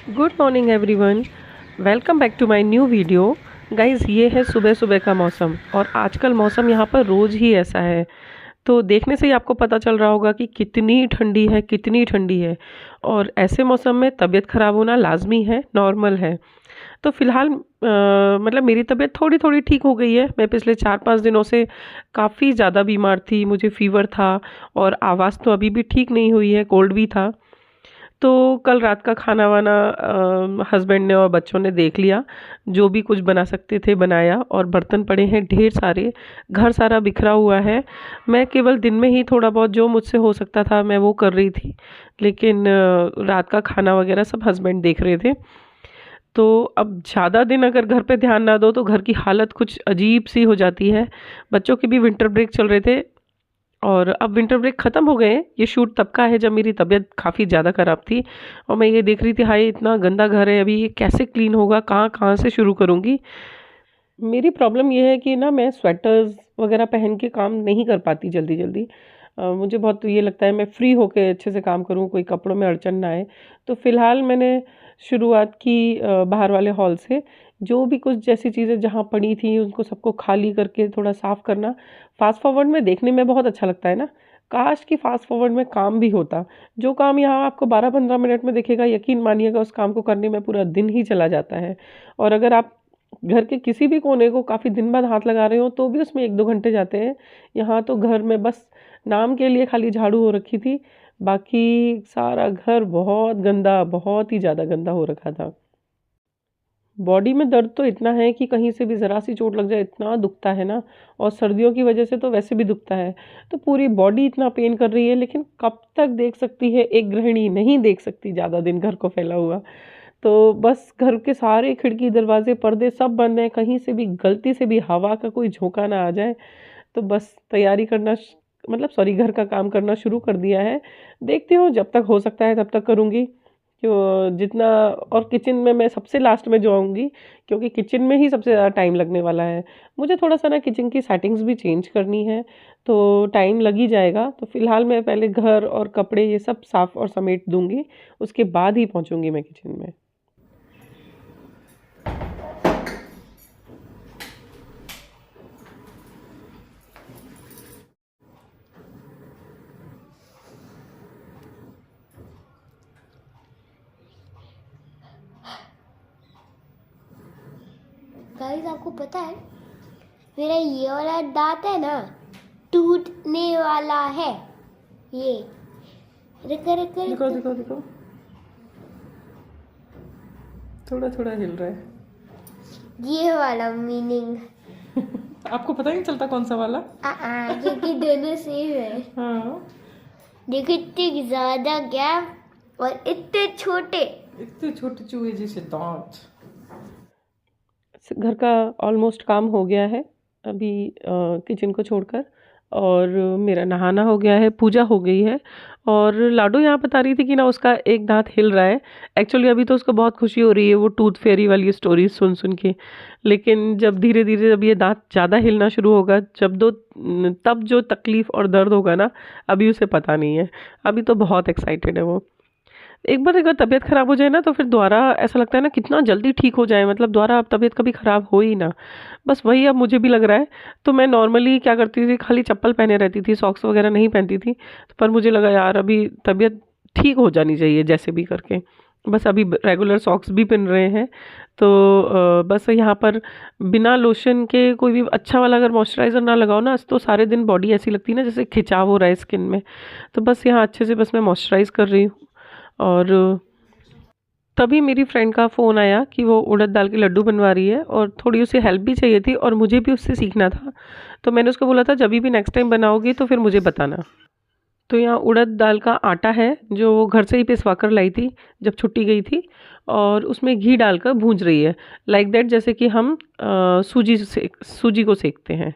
Good morning everyone. Welcome back to my new video. Guys, ये है सुबह सुबह का मौसम और आजकल मौसम यहाँ पर रोज़ ही ऐसा है। तो देखने से ही आपको पता चल रहा होगा कि कितनी ठंडी है, कितनी ठंडी है। और ऐसे मौसम में तबीयत ख़राब होना लाजमी है, नॉर्मल है। तो फ़िलहाल मतलब मेरी तबीयत थोड़ी थोड़ी ठीक हो गई है। मैं पिछले 4-5 दिनों से काफ़ी ज़्यादा बीमार थी, मुझे फ़ीवर था और आवाज़ तो अभी भी ठीक नहीं हुई है, कोल्ड भी था। तो कल रात का खाना वाना हस्बैंड ने और बच्चों ने देख लिया, जो भी कुछ बना सकते थे बनाया और बर्तन पड़े हैं ढेर सारे, घर सारा बिखरा हुआ है। मैं केवल दिन में ही थोड़ा बहुत जो मुझसे हो सकता था मैं वो कर रही थी, लेकिन रात का खाना वगैरह सब हस्बैंड देख रहे थे। तो अब ज़्यादा दिन अगर घर पे ध्यान ना दो तो घर की हालत कुछ अजीब सी हो जाती है। बच्चों के भी विंटर ब्रेक चल रहे थे और अब विंटर ब्रेक ख़त्म हो गए हैं। ये शूट तब का है जब मेरी तबीयत काफ़ी ज़्यादा ख़राब थी और मैं ये देख रही थी, हाय इतना गंदा घर है, अभी ये कैसे क्लीन होगा, कहाँ कहाँ से शुरू करूँगी। मेरी प्रॉब्लम ये है कि ना मैं स्वेटर्स वगैरह पहन के काम नहीं कर पाती जल्दी जल्दी। मुझे बहुत ये लगता है मैं फ्री होके अच्छे से काम करूँ, कोई कपड़ों में अड़चन ना आए। तो फ़िलहाल मैंने शुरुआत की बाहर वाले हॉल से। जो भी कुछ जैसी चीज़ें जहाँ पड़ी थी उनको सबको खाली करके थोड़ा साफ़ करना। फ़ास्ट फॉरवर्ड में देखने में बहुत अच्छा लगता है ना, काश कि फ़ास्ट फॉरवर्ड में काम भी होता। जो काम यहाँ आपको 12-15 मिनट में दिखेगा, यकीन मानिएगा उस काम को करने में पूरा दिन ही चला जाता है। और अगर आप घर के किसी भी कोने को काफ़ी दिन बाद हाथ लगा रहे हो तो भी उसमें 1-2 घंटे जाते हैं। यहाँ तो घर में बस नाम के लिए खाली झाड़ू हो रखी थी, बाकी सारा घर बहुत गंदा, बहुत ही ज़्यादा गंदा हो रखा था। बॉडी में दर्द तो इतना है कि कहीं से भी ज़रा सी चोट लग जाए इतना दुखता है ना, और सर्दियों की वजह से तो वैसे भी दुखता है। तो पूरी बॉडी इतना पेन कर रही है, लेकिन कब तक देख सकती है एक गृहिणी, नहीं देख सकती ज़्यादा दिन घर को फैला हुआ। तो बस घर के सारे खिड़की, दरवाजे, पर्दे सब बंद हैं, कहीं से भी गलती से भी हवा का कोई झोंका ना आ जाए। तो बस तैयारी करना मतलब सॉरी, घर का काम करना शुरू कर दिया है। देखती हूँ जब तक हो सकता है तब तक करूँगी। क्यों जितना, और किचन में मैं सबसे लास्ट में जो आऊँगी, क्योंकि किचन में ही सबसे ज़्यादा टाइम लगने वाला है। मुझे थोड़ा-सा ना किचन की सेटिंग्स भी चेंज करनी है, तो टाइम लग ही जाएगा। तो फ़िलहाल मैं पहले घर और कपड़े ये सब साफ़ और समेट दूँगी, उसके बाद ही पहुँचूँगी मैं किचन में। गाइस, आपको पता है मेरा ये वाला दांत है ना, टूटने वाला है। ये रुको रुको दिखाओ, रुको। दिखाओ, दिखाओ। थोड़ा-थोड़ा हिल रहा है। ये वाला मीनिंग। आपको पता ही नहीं चलता कौन-सा वाला? क्योंकि दोनों सेम है। हाँ, देखो इतने ज्यादा गैप और इतने छोटे। इतने छोटे चूहे जैसे दाँत। घर का ऑलमोस्ट काम हो गया है अभी, किचन को छोड़कर। और मेरा नहाना हो गया है, पूजा हो गई है। और लाडो यहाँ बता रही थी कि ना उसका एक दांत हिल रहा है। एक्चुअली अभी तो उसको बहुत खुशी हो रही है वो टूथ फेयरी वाली स्टोरी सुन सुन के। लेकिन जब धीरे धीरे जब ये दांत ज़्यादा हिलना शुरू होगा, तब जो तकलीफ़ और दर्द होगा ना, अभी उसे पता नहीं है। अभी तो बहुत एक्साइटेड है वो। एक बार अगर तबीयत ख़राब हो जाए ना तो फिर दोबारा ऐसा लगता है ना कितना जल्दी ठीक हो जाए, मतलब दोबारा अब तबीयत कभी ख़राब हो ही ना। बस वही अब मुझे भी लग रहा है। तो मैं नॉर्मली क्या करती थी, खाली चप्पल पहने रहती थी, सॉक्स वगैरह नहीं पहनती थी। पर मुझे लगा यार अभी तबीयत ठीक हो जानी चाहिए जैसे भी करके। बस अभी रेगुलर सॉक्स भी पहन रहे हैं। तो बस यहाँ पर बिना लोशन के कोई भी अच्छा वाला अगर मॉइस्चराइज़र ना लगाओ ना तो सारे दिन बॉडी ऐसी लगती है ना जैसे खिंचाव हो रहा है स्किन में। तो बस यहाँ अच्छे से बस मैं मॉइस्चराइज़ कर रही हूँ। और तभी मेरी फ्रेंड का फ़ोन आया कि वो उड़द दाल के लड्डू बनवा रही है और थोड़ी उसे हेल्प भी चाहिए थी और मुझे भी उससे सीखना था। तो मैंने उसको बोला था जभी भी नेक्स्ट टाइम बनाओगी तो फिर मुझे बताना। तो यहाँ उड़द दाल का आटा है जो वो घर से ही पिसवा कर लाई थी जब छुट्टी गई थी, और उसमें घी डालकर भूंज रही है, लाइक दैट जैसे कि हम सूजी को सेकते हैं।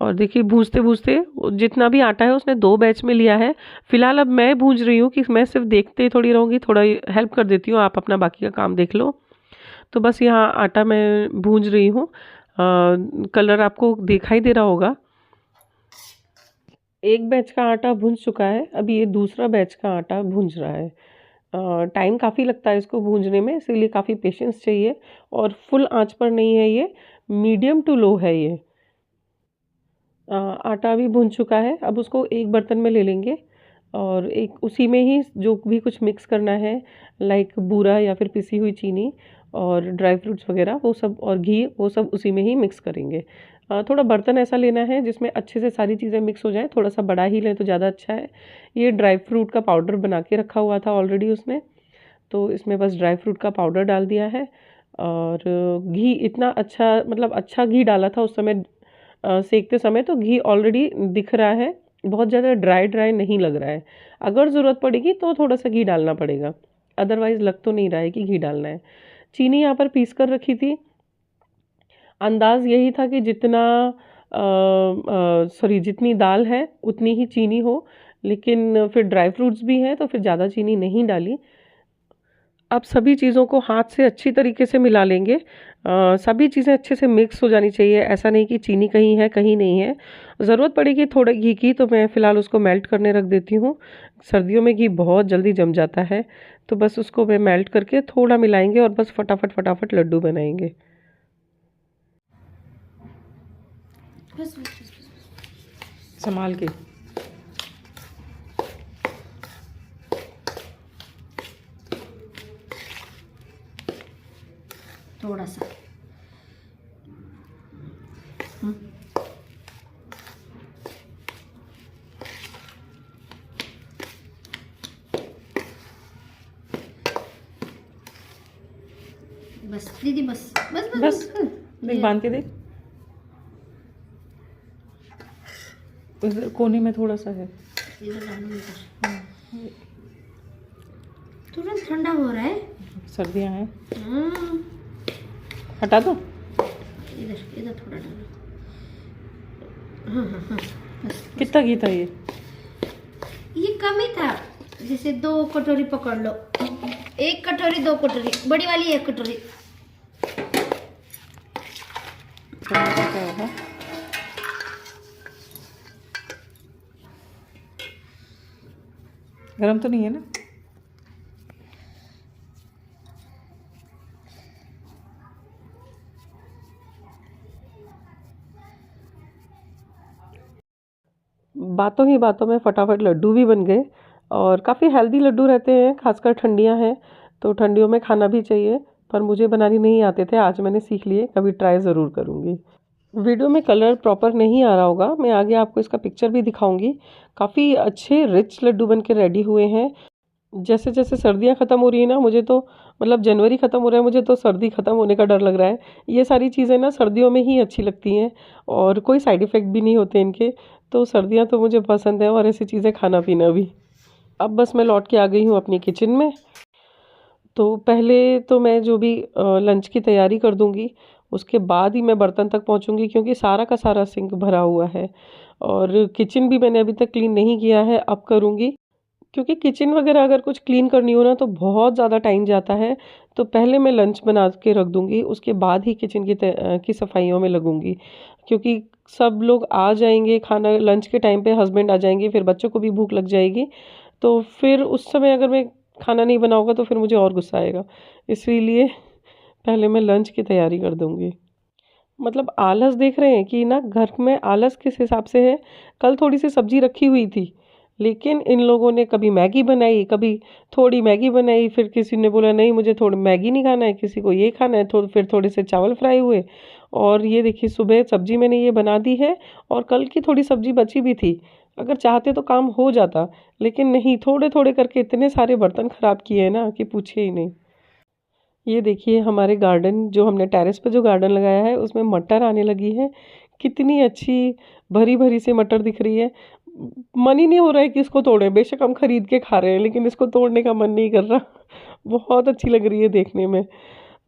और देखिए भूंजते भूंजते जितना भी आटा है उसने 2 बैच में लिया है। फिलहाल अब मैं भूंज रही हूँ कि मैं सिर्फ देखते थोड़ी रहूँगी, थोड़ा हेल्प कर देती हूँ, आप अपना बाकी का काम देख लो। तो बस यहाँ आटा मैं भूंज रही हूँ। कलर आपको दिखाई दे रहा होगा। एक बैच का आटा भुन चुका है, अभी ये दूसरा बैच का आटा भुंज रहा है। टाइम काफ़ी लगता है इसको भूनने में, इसीलिए काफ़ी पेशेंस चाहिए। और फुल आंच पर नहीं है ये, मीडियम टू लो है ये। आटा भी भून चुका है, अब उसको एक बर्तन में ले लेंगे और एक उसी में ही जो भी कुछ मिक्स करना है, लाइक बूरा या फिर पिसी हुई चीनी और ड्राई फ्रूट्स वगैरह वो सब और घी, वो सब उसी में ही मिक्स करेंगे। थोड़ा बर्तन ऐसा लेना है जिसमें अच्छे से सारी चीज़ें मिक्स हो जाएं, थोड़ा सा बड़ा ही लें तो ज़्यादा अच्छा है। ये ड्राई फ्रूट का पाउडर बना के रखा हुआ था ऑलरेडी उसने, तो इसमें बस ड्राई फ्रूट का पाउडर डाल दिया है। और घी इतना अच्छा, मतलब अच्छा घी डाला था उस समय सेकते समय, तो घी ऑलरेडी दिख रहा है, बहुत ज़्यादा ड्राई ड्राई नहीं लग रहा है। अगर ज़रूरत पड़ेगी तो थोड़ा सा घी डालना पड़ेगा, अदरवाइज़ लग तो नहीं रहा है कि घी डालना है। चीनी यहाँ पर पीस कर रखी थी, अंदाज़ यही था कि जितना जितनी दाल है उतनी ही चीनी हो, लेकिन फिर ड्राई फ्रूट्स भी हैं तो फिर ज़्यादा चीनी नहीं डाली। अब सभी चीज़ों को हाथ से अच्छी तरीके से मिला लेंगे। सभी चीज़ें अच्छे से मिक्स हो जानी चाहिए, ऐसा नहीं कि चीनी कहीं है कहीं नहीं है। ज़रूरत पड़ेगी थोड़े घी की तो मैं फ़िलहाल उसको मेल्ट करने रख देती हूँ। सर्दियों में घी बहुत जल्दी जम जाता है, तो बस उसको मैं मेल्ट करके थोड़ा मिलाएंगे और बस फटाफट फटाफट लड्डू बनाएंगे। संभाल के। थोड़ा सा बस दीदी, बस बस बस, बस देख, बांध के देख, उधर कोने में थोड़ा सा है। तुरंत ठंडा हो रहा है, सर्दियाँ हैं। हटा दो, इधर इधर थोड़ा डालो। हाँ, बस। कितना घी था ये? ये कम ही था, जैसे 2 कटोरी पकड़ लो, 1 कटोरी 2 कटोरी, बड़ी वाली 1 कटोरी। गरम तो नहीं है ना? बातों ही बातों में फटाफट लड्डू भी बन गए और काफ़ी हेल्दी लड्डू रहते हैं, खासकर ठंडियां हैं तो ठंडियों में खाना भी चाहिए। पर मुझे बनाने नहीं आते थे, आज मैंने सीख लिए, कभी ट्राई ज़रूर करूँगी। वीडियो में कलर प्रॉपर नहीं आ रहा होगा, मैं आगे आपको इसका पिक्चर भी दिखाऊंगी। काफ़ी अच्छे रिच लड्डू बन के रेडी हुए हैं। जैसे जैसे सर्दियाँ ख़त्म हो रही है ना, मुझे तो मतलब जनवरी ख़त्म हो रहा है, मुझे तो सर्दी ख़त्म होने का डर लग रहा है। ये सारी चीज़ें ना सर्दियों में ही अच्छी लगती हैं और कोई साइड इफ़ेक्ट भी नहीं होते इनके, तो सर्दियाँ तो मुझे पसंद है और ऐसी चीज़ें खाना पीना भी। अब बस मैं लौट के आ गई हूँ अपनी किचन में। तो पहले तो मैं जो भी लंच की तैयारी कर दूँगी, उसके बाद ही मैं बर्तन तक पहुँचूँगी, क्योंकि सारा का सारा सिंक भरा हुआ है और किचन भी मैंने अभी तक क्लीन नहीं किया है, अब करूँगी। क्योंकि किचन वगैरह अगर कुछ क्लीन करनी हो ना तो बहुत ज़्यादा टाइम जाता है, तो पहले मैं लंच बना के रख दूँगी, उसके बाद ही किचन की सफाइयों में लगूँगी। क्योंकि सब लोग आ जाएंगे खाना लंच के टाइम पे, हस्बैंड आ जाएंगे, फिर बच्चों को भी भूख लग जाएगी, तो फिर उस समय अगर मैं खाना नहीं बनाऊँगा तो फिर मुझे और गुस्सा आएगा। इसीलिए पहले मैं लंच की तैयारी कर दूँगी। मतलब आलस देख रहे हैं कि ना घर में आलस किस हिसाब से है। कल थोड़ी सी सब्जी रखी हुई थी, लेकिन इन लोगों ने कभी मैगी बनाई, कभी थोड़ी मैगी बनाई, फिर किसी ने बोला नहीं मुझे थोड़ी मैगी नहीं खाना है, किसी को ये खाना है, फिर थोड़े से चावल फ्राई हुए। और ये देखिए सुबह सब्जी मैंने ये बना दी है और कल की थोड़ी सब्जी बची भी थी। अगर चाहते तो काम हो जाता, लेकिन नहीं, थोड़े थोड़े करके इतने सारे बर्तन ख़राब किए हैं ना कि पूछिए ही नहीं। ये देखिए हमारे गार्डन, जो हमने टेरेस पे जो गार्डन लगाया है उसमें मटर आने लगी है। कितनी अच्छी भरी भरी से मटर दिख रही है। मन ही नहीं हो रहा है कि इसको तोड़ें, बेशक हम खरीद के खा रहे हैं लेकिन इसको तोड़ने का मन नहीं कर रहा। बहुत अच्छी लग रही है देखने में।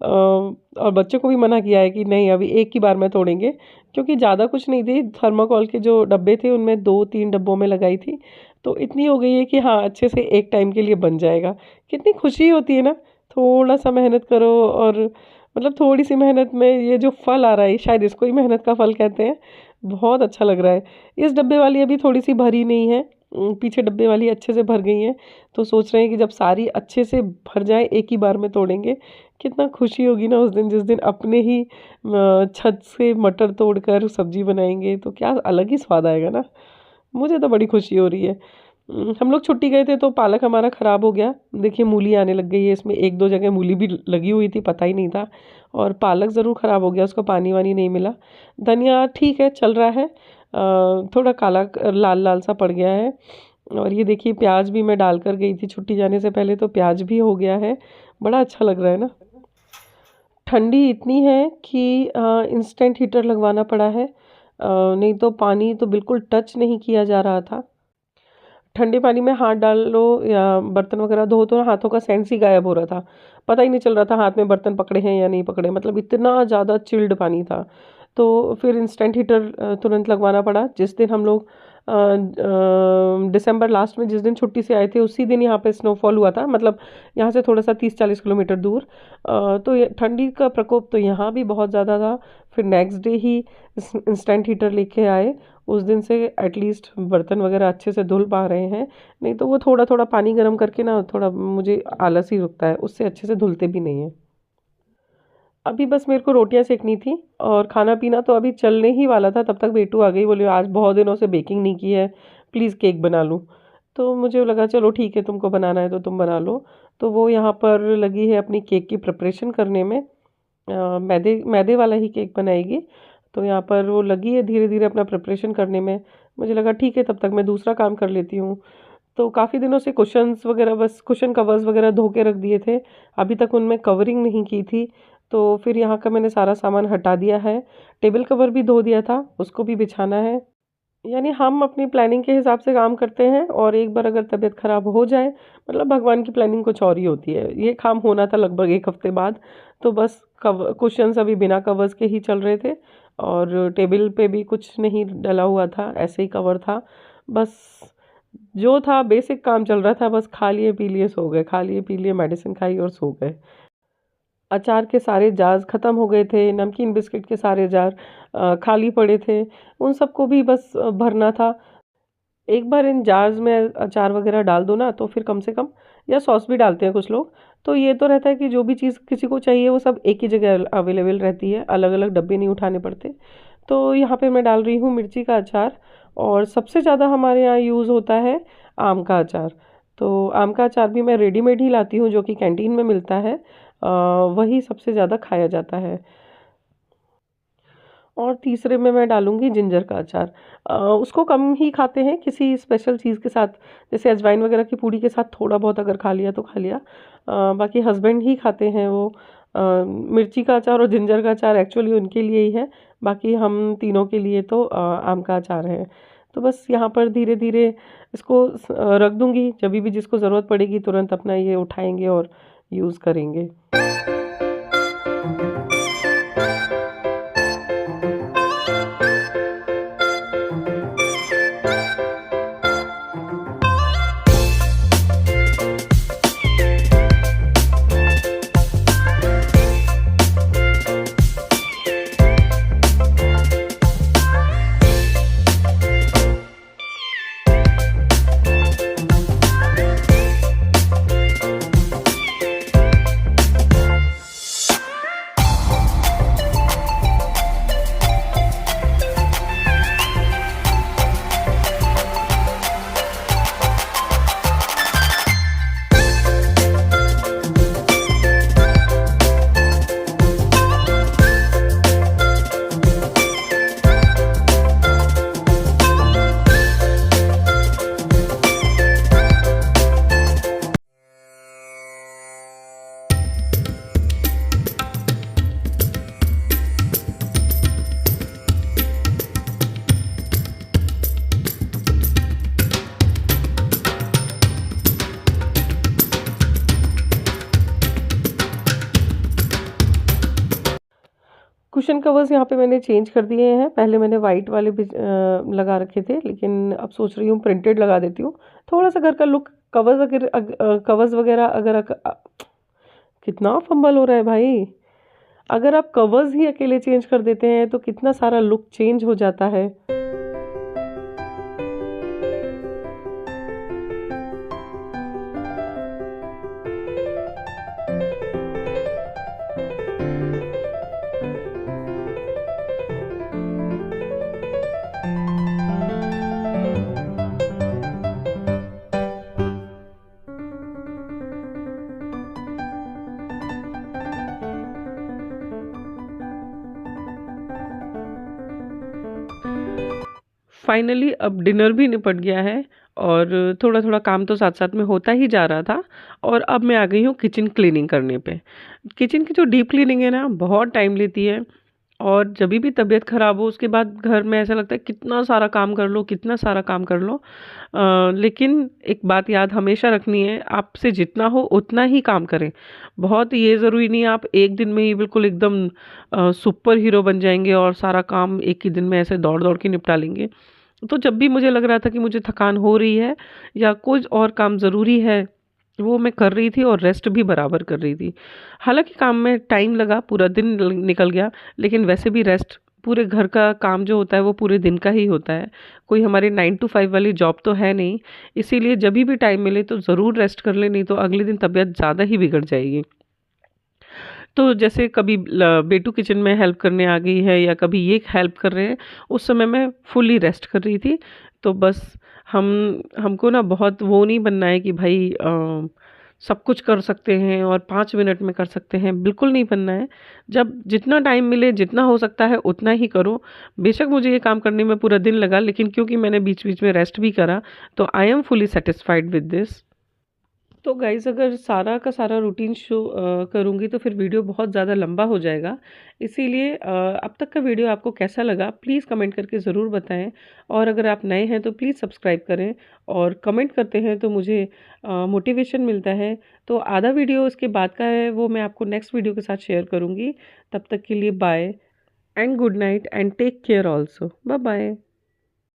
और बच्चों को भी मना किया है कि नहीं अभी एक ही बार में तोड़ेंगे, क्योंकि ज़्यादा कुछ नहीं थी। थर्माकोल के जो डब्बे थे उनमें 2-3 डब्बों में लगाई थी, तो इतनी हो गई है कि हाँ अच्छे से एक टाइम के लिए बन जाएगा। कितनी खुशी होती है ना, थोड़ा सा मेहनत करो और मतलब थोड़ी सी मेहनत में ये जो फल आ रहा है, शायद इसको ही मेहनत का फल कहते हैं। बहुत अच्छा लग रहा है। इस डब्बे वाली अभी थोड़ी सी भरी नहीं है, पीछे डब्बे वाली अच्छे से भर गई हैं। तो सोच रहे हैं कि जब सारी अच्छे से भर जाए एक ही बार में तोड़ेंगे, कितना खुशी होगी ना उस दिन, जिस दिन अपने ही छत से मटर तोड़कर सब्जी बनाएंगे, तो क्या अलग ही स्वाद आएगा ना। मुझे तो बड़ी खुशी हो रही है। हम लोग छुट्टी गए थे तो पालक हमारा ख़राब हो गया। देखिए मूली आने लग गई है इसमें, एक दो जगह मूली भी लगी हुई थी, पता ही नहीं था। और पालक ज़रूर ख़राब हो गया, उसको पानी वानी नहीं मिला। धनिया ठीक है, चल रहा है। थोड़ा काला लाल लाल सा पड़ गया है। और ये देखिए प्याज भी मैं डाल कर गई थी छुट्टी जाने से पहले, तो प्याज भी हो गया है। बड़ा अच्छा लग रहा है ना। ठंडी इतनी है कि इंस्टेंट हीटर लगवाना पड़ा है, नहीं तो पानी तो बिल्कुल टच नहीं किया जा रहा था। ठंडे पानी में हाथ डाल लो या बर्तन वगैरह धो तो हाथों का सेंस ही गायब हो रहा था। पता ही नहीं चल रहा था हाथ में बर्तन पकड़े हैं या नहीं पकड़े, मतलब इतना ज़्यादा चिल्ड पानी था। तो फिर इंस्टेंट हीटर तुरंत लगवाना पड़ा। जिस दिन हम लोग दिसंबर लास्ट में जिस दिन छुट्टी से आए थे, उसी दिन यहाँ पे स्नोफॉल हुआ था, मतलब यहाँ से थोड़ा सा 30-40 किलोमीटर दूर। तो ये ठंडी का प्रकोप तो यहाँ भी बहुत ज़्यादा था। फिर नेक्स्ट डे ही इंस्टेंट हीटर लेके आए। उस दिन से एटलीस्ट बर्तन वगैरह अच्छे से धुल पा रहे हैं, नहीं तो वो थोड़ा थोड़ा पानी गर्म करके ना थोड़ा मुझे आलस ही रुकता है, उससे अच्छे से धुलते भी नहीं है। अभी बस मेरे को रोटियां सेकनी थी और खाना पीना तो अभी चलने ही वाला था, तब तक बेटू आ गई, बोले आज बहुत दिनों से बेकिंग नहीं की है, प्लीज़ केक बना लूँ। तो मुझे लगा चलो ठीक है, तुमको बनाना है तो तुम बना लो। तो वो यहाँ पर लगी है अपनी केक की प्रिपरेशन करने में। मैदे मैदे वाला ही केक बनाएगी। तो यहाँ पर वो लगी है धीरे धीरे अपना प्रिपरेशन करने में। मुझे लगा ठीक है, तब तक मैं दूसरा काम कर लेती हूँ। तो काफ़ी दिनों से कुशन्स वगैरह, बस कुशन कवर्स वगैरह धो के रख दिए थे, अभी तक उनमें कवरिंग नहीं की थी। तो फिर यहाँ का मैंने सारा सामान हटा दिया है। टेबल कवर भी धो दिया था, उसको भी बिछाना है। यानी हम अपनी प्लानिंग के हिसाब से काम करते हैं, और एक बार अगर तबीयत ख़राब हो जाए, मतलब भगवान की प्लानिंग कुछ और ही होती है। ये काम होना था लगभग 1 हफ्ते बाद। तो बस कुशन्स अभी बिना कवर्स के ही चल रहे थे, और टेबल पे भी कुछ नहीं डला हुआ था, ऐसे ही कवर था। बस जो था बेसिक काम चल रहा था, बस खा लिए पी लिए सो गए, खा लिए पी लिए मेडिसिन खाई और सो गए। अचार के सारे जार्स ख़त्म हो गए थे, नमकीन बिस्किट के सारे जार खाली पड़े थे, उन सबको भी बस भरना था। एक बार इन जार्स में अचार वगैरह डाल दो ना, तो फिर कम से कम, या सॉस भी डालते हैं कुछ लोग, तो ये तो रहता है कि जो भी चीज़ किसी को चाहिए वो सब एक ही जगह अवेलेबल रहती है, अलग अलग डब्बे नहीं उठाने पड़ते। तो यहाँ पे मैं डाल रही हूँ मिर्ची का अचार, और सबसे ज़्यादा हमारे यहाँ यूज़ होता है आम का अचार। तो आम का अचार भी मैं रेडीमेड ही लाती हूँ, जो कि कैंटीन में मिलता है। वही सबसे ज़्यादा खाया जाता है। और तीसरे में मैं डालूँगी जिंजर का अचार। उसको कम ही खाते हैं किसी स्पेशल चीज़ के साथ, जैसे अजवाइन वगैरह की पूड़ी के साथ थोड़ा बहुत अगर खा लिया तो खा लिया। बाकी हस्बैंड ही खाते हैं वो। मिर्ची का अचार और जिंजर का अचार एक्चुअली उनके लिए ही है, बाकी हम तीनों के लिए तो आम का अचार है। तो बस यहाँ पर धीरे धीरे इसको रख दूँगी, जब भी जिसको ज़रूरत पड़ेगी तुरंत अपना ये उठाएंगे और यूज़ करेंगे। कुशन कवर्स यहाँ पे मैंने चेंज कर दिए हैं। पहले मैंने वाइट वाले भी लगा रखे थे, लेकिन अब सोच रही हूँ प्रिंटेड लगा देती हूँ, थोड़ा सा घर का लुक। कवर्स अगर कवर्स वगैरह अगर कितना फंबल हो रहा है भाई। अगर आप कवर्स ही अकेले चेंज कर देते हैं तो कितना सारा लुक चेंज हो जाता है। फाइनली अब डिनर भी निपट गया है और थोड़ा थोड़ा काम तो साथ साथ में होता ही जा रहा था। और अब मैं आ गई हूँ किचन क्लीनिंग करने पे। किचन की जो डीप क्लीनिंग है ना, बहुत टाइम लेती है। और जब भी तबीयत ख़राब हो उसके बाद घर में ऐसा लगता है कितना सारा काम कर लो, कितना सारा काम कर लो। लेकिन एक बात याद हमेशा रखनी है, आपसे जितना हो उतना ही काम करें। बहुत ये ज़रूरी नहीं है आप एक दिन में ही बिल्कुल एकदम सुपर हीरो बन जाएंगे और सारा काम एक ही दिन में ऐसे दौड़ दौड़ के निपटा लेंगे। तो जब भी मुझे लग रहा था कि मुझे थकान हो रही है या कुछ और काम ज़रूरी है, वो मैं कर रही थी और रेस्ट भी बराबर कर रही थी। हालांकि काम में टाइम लगा, पूरा दिन निकल गया, लेकिन वैसे भी रेस्ट, पूरे घर का काम जो होता है वो पूरे दिन का ही होता है। कोई हमारी 9 to 5 वाली जॉब तो है नहीं। इसीलिए जब भी टाइम मिले तो ज़रूर रेस्ट कर ले, नहीं तो अगले दिन तबीयत ज़्यादा ही बिगड़ जाएगी। तो जैसे कभी बेटू किचन में हेल्प करने आ गई है या कभी ये हेल्प कर रहे हैं, उस समय मैं फुल्ली रेस्ट कर रही थी। तो बस हम हमको ना बहुत वो नहीं बनना है कि भाई सब कुछ कर सकते हैं और 5 मिनट में कर सकते हैं, बिल्कुल नहीं बनना है। जब जितना टाइम मिले, जितना हो सकता है उतना ही करो। बेशक मुझे ये काम करने में पूरा दिन लगा, लेकिन क्योंकि मैंने बीच बीच में रेस्ट भी करा, तो I am fully satisfied with this. तो गाइज़ अगर सारा का सारा रूटीन शो करूँगी तो फिर वीडियो बहुत ज़्यादा लंबा हो जाएगा। इसीलिए अब तक का वीडियो आपको कैसा लगा प्लीज़ कमेंट करके ज़रूर बताएं। और अगर आप नए हैं तो प्लीज़ सब्सक्राइब करें, और कमेंट करते हैं तो मुझे मोटिवेशन मिलता है। तो आधा वीडियो इसके बाद का है, वो मैं आपको नेक्स्ट वीडियो के साथ शेयर करूँगी। तब तक के लिए bye and good night and take care also. Bye bye.